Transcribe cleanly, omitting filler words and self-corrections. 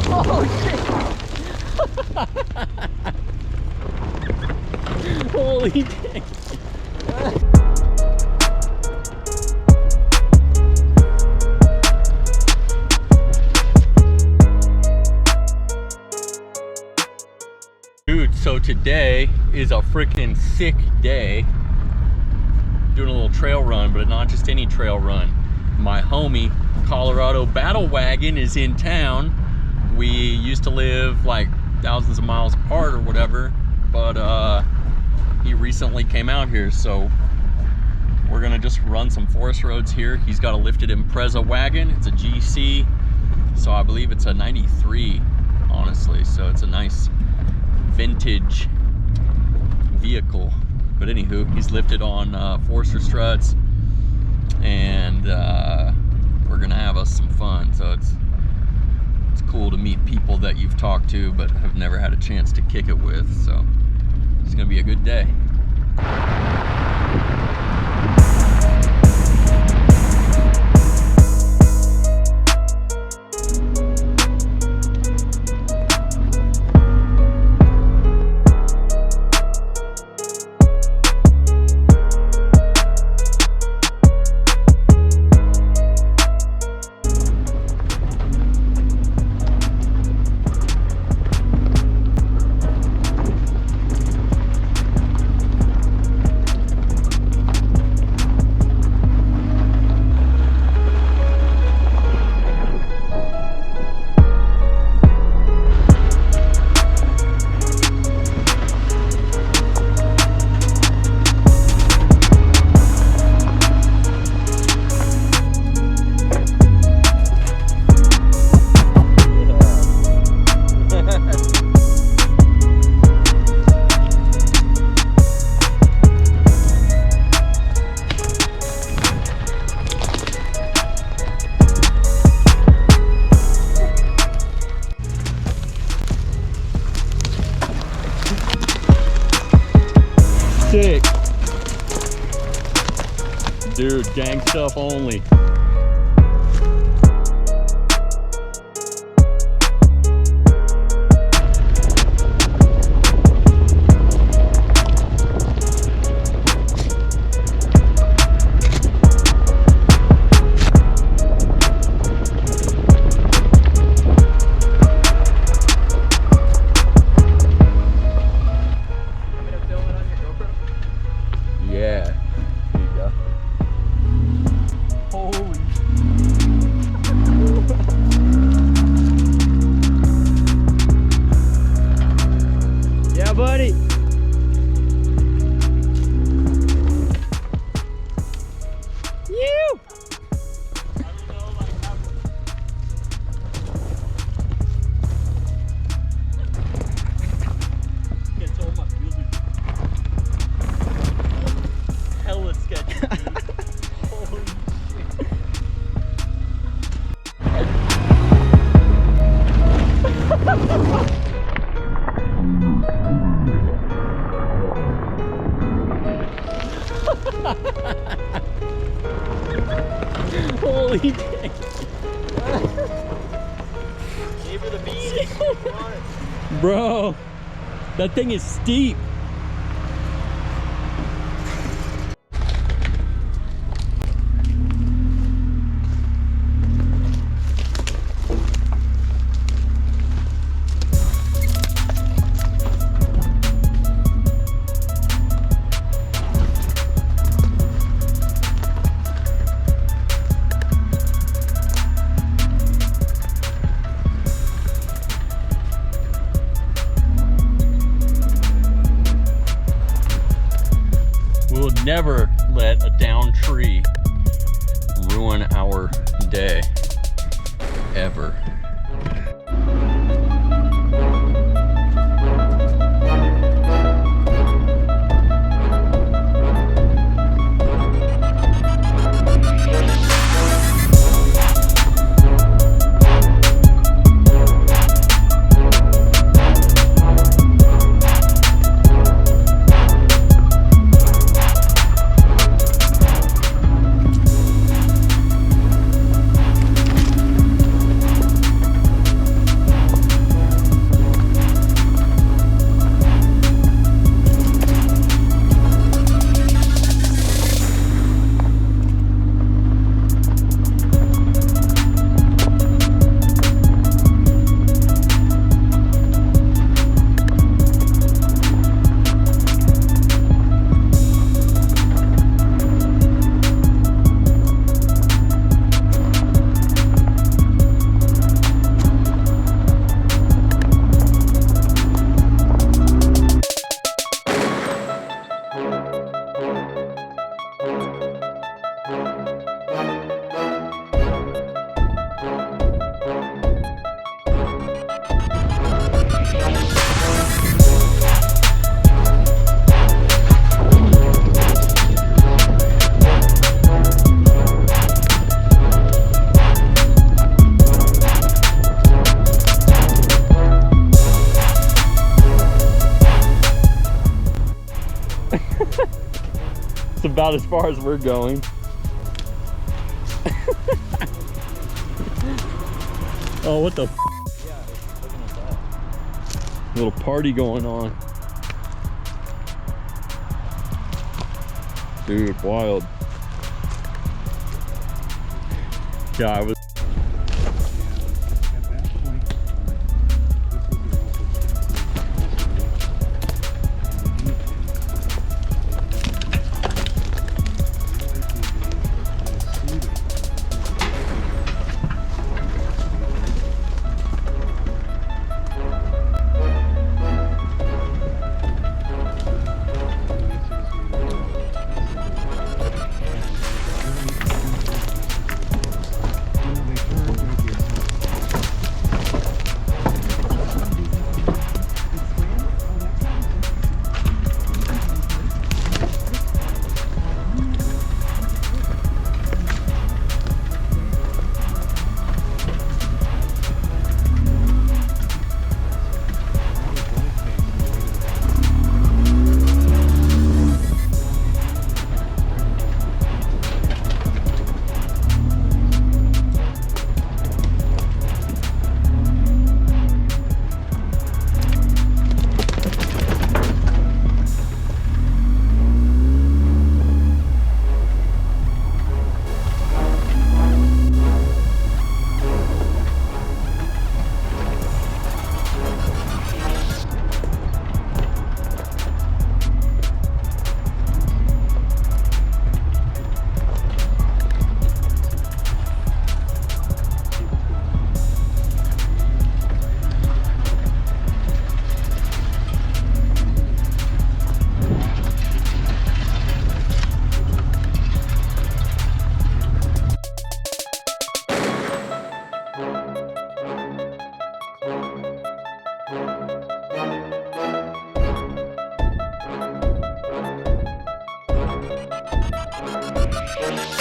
Oh shit! Holy dang! Dude, so today is a freaking sick day. Doing a little trail run, but not just any trail run. My homie Colorado Battle Wagon is in town. We used to live like thousands of miles apart or whatever, but he recently came out here, so we're gonna just run some forest roads here. He's got a lifted Impreza wagon. It's a GC, so I believe it's a 93, honestly, so it's a nice vintage vehicle. But anywho, he's lifted on Forester struts, and we're gonna have us some fun. So it's cool to meet people that you've talked to but have never had a chance to kick it with. So it's gonna be a good day. Sick. Dude, gang stuff only. Yeah, here you go. Holy. Yeah, buddy. You. Hella sketchy, dude. Holy shit. Holy dang. Gave her the beans. Bro, that thing is steep. We'll never let a down tree ruin our day, ever. That's about as far as we're going. Oh, what the f? Yeah, it's looking at that. Little party going on. Dude, wild. Yeah, I was. At that point, this would be Thank you.